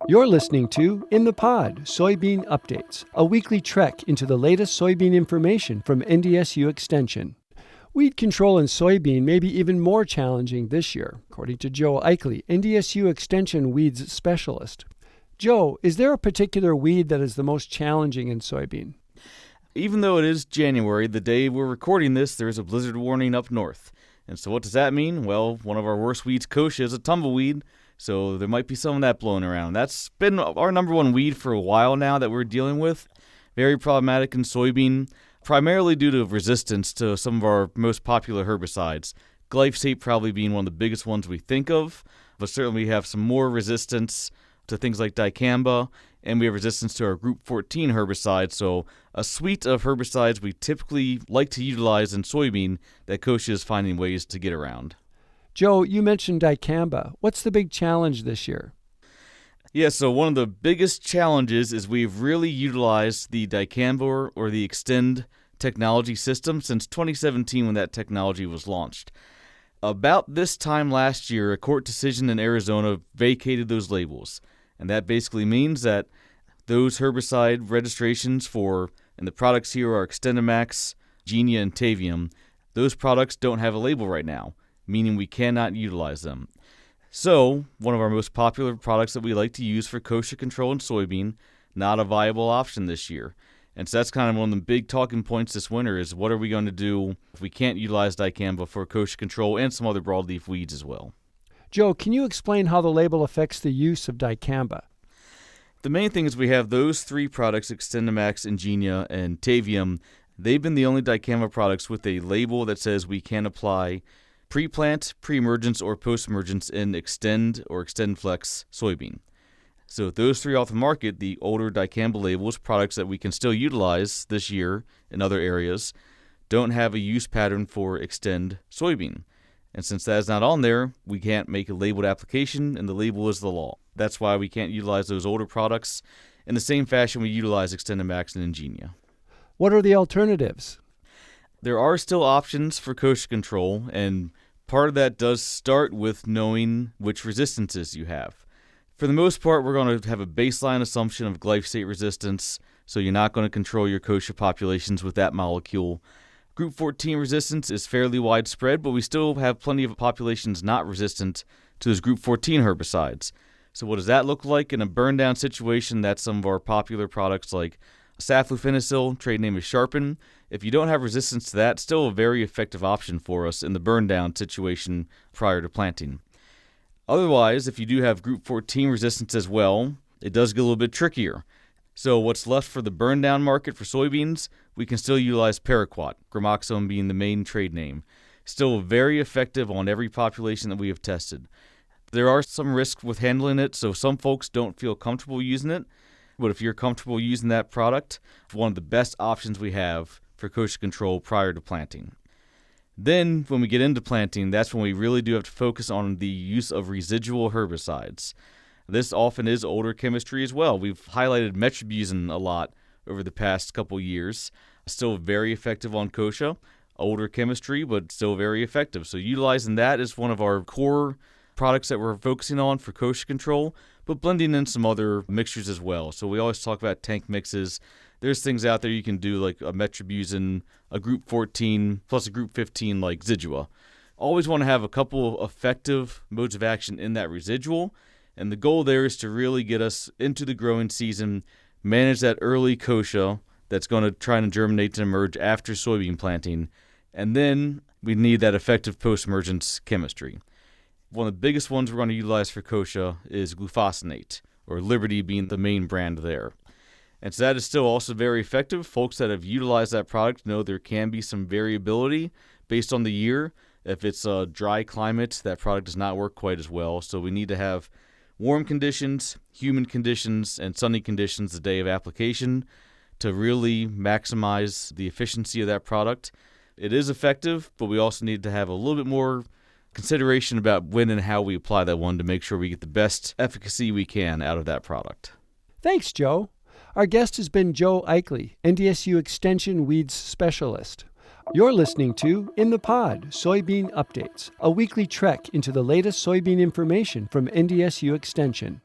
You're listening to In the Pod, Soybean Updates, a weekly trek into the latest soybean information from NDSU Extension. Weed control in soybean may be even more challenging this year, according to Joe Ikley, NDSU Extension weeds specialist. Joe, is there a particular weed that is the most challenging in soybean? Even though it is January, the day we're recording this, there's a blizzard warning up north. And so what does that mean? Well, one of our worst weeds, kochia, is a tumbleweed, so there might be some of that blowing around. That's been our number one weed for a while now that we're dealing with. Very problematic in soybean, primarily due to resistance to some of our most popular herbicides. Glyphosate probably being one of the biggest ones we think of, but certainly we have some more resistance to things like Dicamba, and we have resistance to our Group 14 herbicides, so a suite of herbicides we typically like to utilize in soybean that kochia is finding ways to get around. Joe, you mentioned Dicamba. What's the big challenge this year? Yeah, so one of the biggest challenges is we've really utilized the Dicamba or the Xtend technology system since 2017 when that technology was launched. About this time last year, a court decision in Arizona vacated those labels. And that basically means that those herbicide registrations and the products here are XtendiMax, Engenia, and Tavium. Those products don't have a label right now, meaning we cannot utilize them. So, one of our most popular products that we like to use for kochia control in soybean, not a viable option this year. And so that's kind of one of the big talking points this winter is what are we going to do if we can't utilize Dicamba for kochia control and some other broadleaf weeds as well. Joe, can you explain how the label affects the use of Dicamba? The main thing is we have those three products, XtendiMax, Engenia, and Tavium. They've been the only Dicamba products with a label that says we can apply pre-plant, pre-emergence, or post-emergence in Xtend or XtendFlex soybean. So those three off the market, the older Dicamba labels, products that we can still utilize this year in other areas, don't have a use pattern for Xtend soybean. And since that is not on there, we can't make a labeled application, and the label is the law. That's why we can't utilize those older products in the same fashion we utilize XtendiMax and Engenia. What are the alternatives? There are still options for kochia control, and part of that does start with knowing which resistances you have. For the most part, we're going to have a baseline assumption of glyphosate resistance, so you're not going to control your kochia populations with that molecule. Group 14 resistance is fairly widespread, but we still have plenty of populations not resistant to those Group 14 herbicides. So what does that look like in a burn-down situation? That's some of our popular products like saflufenicil, trade name is Sharpen. If you don't have resistance to that, still a very effective option for us in the burn-down situation prior to planting. Otherwise, if you do have Group 14 resistance as well, it does get a little bit trickier. So what's left for the burn-down market for soybeans, we can still utilize Paraquat, gramoxone being the main trade name. Still very effective on every population that we have tested. There are some risks with handling it, so some folks don't feel comfortable using it. But if you're comfortable using that product, it's one of the best options we have for kochia control prior to planting. Then, when we get into planting, that's when we really do have to focus on the use of residual herbicides. This often is older chemistry as well. We've highlighted metribuzin a lot over the past couple years. Still very effective on kochia. Older chemistry, but still very effective. So utilizing that is one of our core products that we're focusing on for kochia control, but blending in some other mixtures as well. So we always talk about tank mixes. There's things out there you can do like a metribuzin, a Group 14, plus a Group 15 like Zidua. Always want to have a couple of effective modes of action in that residual. And the goal there is to really get us into the growing season, manage that early kochia that's going to try and germinate and emerge after soybean planting, and then we need that effective post-emergence chemistry. One of the biggest ones we're going to utilize for kochia is glufosinate, or Liberty being the main brand there. And so that is still also very effective. Folks that have utilized that product know there can be some variability based on the year. If it's a dry climate, that product does not work quite as well. So we need to have warm conditions, humid conditions, and sunny conditions the day of application to really maximize the efficiency of that product. It is effective, but we also need to have a little bit more consideration about when and how we apply that one to make sure we get the best efficacy we can out of that product. Thanks, Joe. Our guest has been Joe Ikley, NDSU Extension Weeds Specialist. You're listening to In the Pod, Soybean Updates, a weekly trek into the latest soybean information from NDSU Extension.